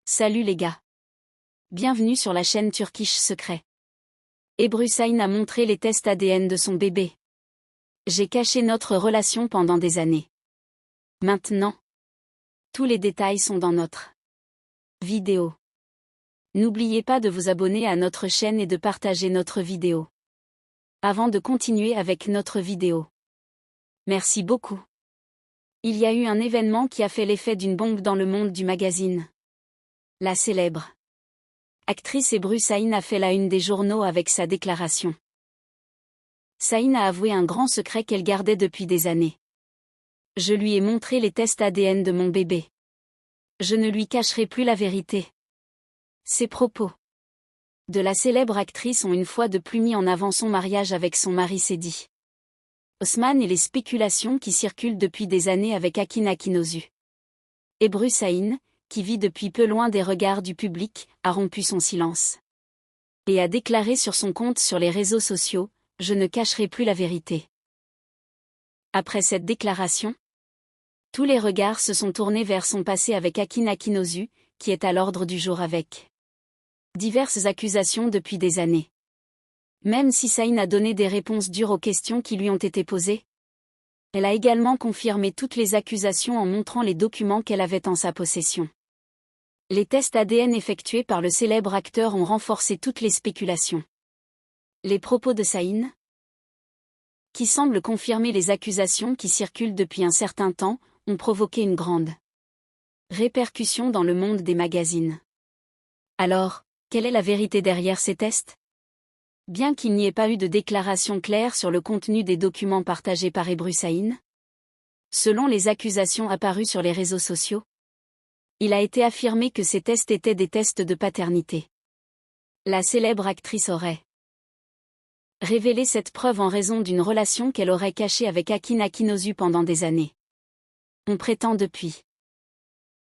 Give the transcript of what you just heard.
Salut les gars. Bienvenue sur la chaîne Turkish Secret. Ebru Şahin a montré les tests ADN de son bébé. J'ai caché notre relation pendant des années. Maintenant, tous les détails sont dans notre vidéo. N'oubliez pas de vous abonner à notre chaîne et de partager notre vidéo. Avant de continuer avec notre vidéo. Merci beaucoup. Il y a eu un événement qui a fait l'effet d'une bombe dans le monde du magazine. La célèbre actrice Ebru Şahin a fait la une des journaux avec sa déclaration. Şahin a avoué un grand secret qu'elle gardait depuis des années. Je lui ai montré les tests ADN de mon bébé. Je ne lui cacherai plus la vérité. Ces propos de la célèbre actrice ont une fois de plus mis en avant son mariage avec son mari Sedi Osman et les spéculations qui circulent depuis des années avec Akin Akinosu. Ebru Şahin, qui vit depuis peu loin des regards du public, a rompu son silence. Et a déclaré sur son compte sur les réseaux sociaux, « Je ne cacherai plus la vérité ». Après cette déclaration, tous les regards se sont tournés vers son passé avec Akin Akinosu, qui est à l'ordre du jour avec diverses accusations depuis des années. Même si Şahin a donné des réponses dures aux questions qui lui ont été posées, elle a également confirmé toutes les accusations en montrant les documents qu'elle avait en sa possession. Les tests ADN effectués par le célèbre acteur ont renforcé toutes les spéculations. Les propos de Şahin, qui semblent confirmer les accusations qui circulent depuis un certain temps, ont provoqué une grande répercussion dans le monde des magazines. Alors, quelle est la vérité derrière ces tests? Bien qu'il n'y ait pas eu de déclaration claire sur le contenu des documents partagés par Ebru Şahin, selon les accusations apparues sur les réseaux sociaux, il a été affirmé que ces tests étaient des tests de paternité. La célèbre actrice aurait révélé cette preuve en raison d'une relation qu'elle aurait cachée avec Akin Akinosu pendant des années. On prétend depuis